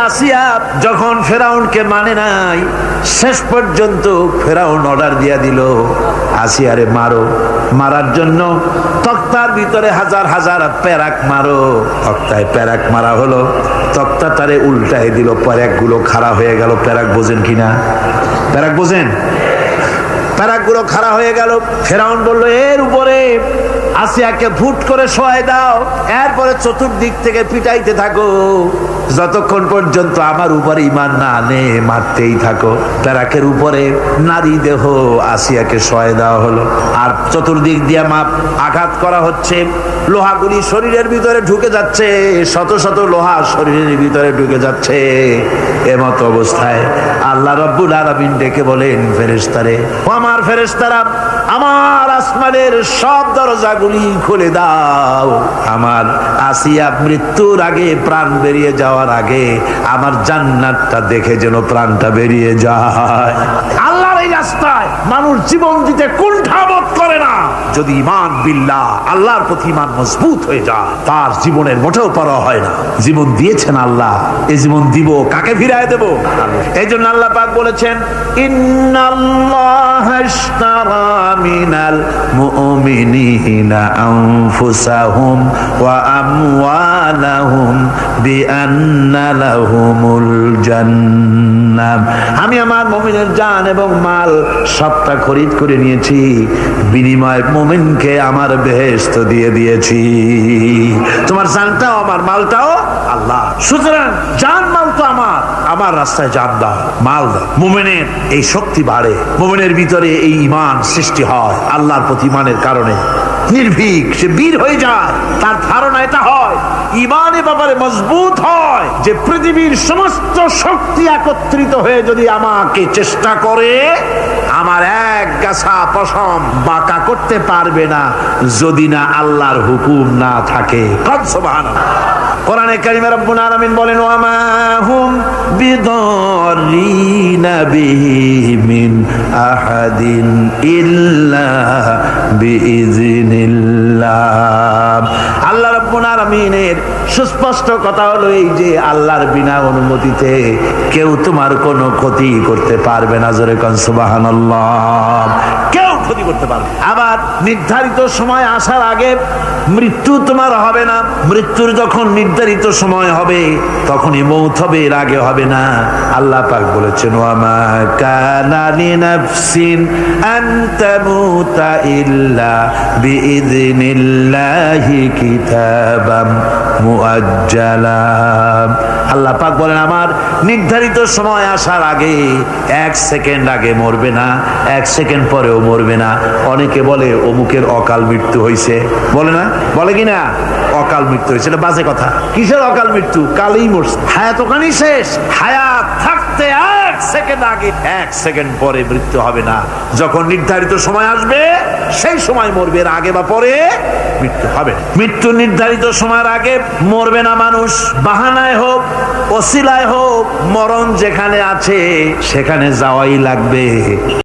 আসিয়া যখন ফেরাউনকে মানে নাই, শেষ পর্যন্ত ফেরাউন অর্ডার দিয়া দিল আসিয়ারে মারো। মারার জন্য তক্তার ভিতরে হাজার হাজার প্যারাক মারো। তক্তায় প্যারাক মারা হলো, তক্তাটারে উল্টায় দিল, প্যারাক গুলো খাড়া হয়ে গেল। প্যারাক বোঝেন কিনা? প্যারাক বোঝেন? প্যারাক গুলো খাড়া হয়ে গেল। ফেরাউন বলল, এর উপরে আসিয়াকে ফুট করে শোয়াই দাও, এরপরে চতুর্দিক থেকে পিটাইতে থাকো, যতক্ষণ পর্যন্ত আমার উপরে ঈমান না আনে মারতেই থাকো। প্যারাকের উপরে নারী দেহ আসিয়াকে শোয়াই দেওয়া হলো, আর চতুর্দিক দিয়ে আঘাত করা হচ্ছে। লোহাগুলি শরীরের ভিতরে ঢুকে যাচ্ছে, শত শত লোহা শরীরের ভিতরে ঢুকে যাচ্ছে। এমত অবস্থায় আল্লাহ রাব্বুল আলামিন ডেকে বলেন, ফেরেশতারে, ও আমার ফেরেশতারা, আমার আসমানের সব দরজাগুলি খুলে দাও। আমার আসিয়া মৃত্যুর আগে, প্রাণ বেরিয়ে যাওয়ার আগে আমার জান্নাতটা দেখে যেন প্রাণটা বেরিয়ে যায়। আল্লাহর এই রাস্তায় মানুষ জীবন দিতে কুণ্ঠাবোধ করে না। যদি ঈমান বিল্লাহ, আল্লাহর প্রতি ঈমান মজবুত হয়ে যায়, তার জীবনের মোটেও পরোয়া হয় না। জীবন দিয়েছেন আল্লাহ, এই জীবন দিব, কাকে ফিরায় দেব? এই জন্য আল্লাহ পাক বলেছেন, ইন্নাল্লাহা ইশতারা মিনাল মুমিনিনা আনফুসাহুম ওয়া আমওয়ালাহুম বিআন্না লাহুমুল জান্নাহ। আমি আমার মুমিনের জান এবং মাল সবটা খরিদ করে নিয়েছি, বিনিময়ে মুমিনকে আমার বেহেশত দিয়ে দিয়েছি। তোমার জানটাও আমার, মালটাও আল্লাহ। সুতরাং জান মাল তো আমার, আমার রাস্তায় জান দাও, মাল দাও। মুমিনের এই শক্তি বাড়ে, মুমিনের ভিতরে এই ঈমান সৃষ্টি হয়। আল্লাহর প্রতি ঈমানের কারণে নির্ভীক সে বীর হয়ে যায়। তার ধারণা এটা হয়, ঈমানের ব্যাপারে মজবুত হয় যে পৃথিবীর সমস্ত শক্তি একত্রিত হয়ে যদি আমাকে চেষ্টা করে, আমার এক গাছা পশম বাঁকা করতে পারবে না, যদি না আল্লাহর হুকুম না থাকে। সুবহানাল্লাহ। কোরআনে কারিমে রব্বুল আলামিন বলেন, ওয়া মা হুম বিদারিনা বিহি মিন আহাদিন ইল্লা বিইজনিল্লাহ। আল্লাহ রব্বুল আলামিনের সুস্পষ্ট কথা হলো এই যে আল্লাহর বিনা অনুমতিতে কেউ তোমার কোনো ক্ষতি করতে পারবে না। জোরে কোন সুবহানাল্লাহ। কেউ ক্ষতি করতে পারবে। আবার নির্ধারিত সময় আসার আগে মৃত্যু তোমার হবে না। মৃত্যুর যখন নির্ধারিত সময় হবে তখনই মৌত হবে, এর আগে হবে না। আল্লাহ পাক বলেছেন, ওয়া মা কানা লিনাফসিন আন তামুতা ইল্লা বিইযনিল্লাহি কিতাবাম মুআজ্জালা। আল্লাহ পাক বলেন, আমার নির্ধারিত সময় আসার আগে, এক সেকেন্ড আগে মরবে না, এক সেকেন্ড পরেও মরবে না। অনেকে বলে অমুকের অকাল মৃত্যু হয়েছে, বলে না? বলে কিনা অকাল মৃত্যু হয়েছে? এটা বাজে কথা। কিসের অকাল মৃত্যু? কালেই মরছে। হায়াত ওখানেই শেষ। হায়াত থাকতে এক সেকেন্ড আগে, এক সেকেন্ড পরে মৃত্যু হবে না। যখন নির্ধারিত সময় আসবে সেই সময় মরবে, এর আগে বা পরে মৃত্যু হবে। মৃত্যু নির্ধারিত সময়ের আগে মরবে না মানুষ। বাহানায় হোক, ওসিলায় হোক, মরণ যেখানে আছে সেখানে যাওয়াই লাগবে।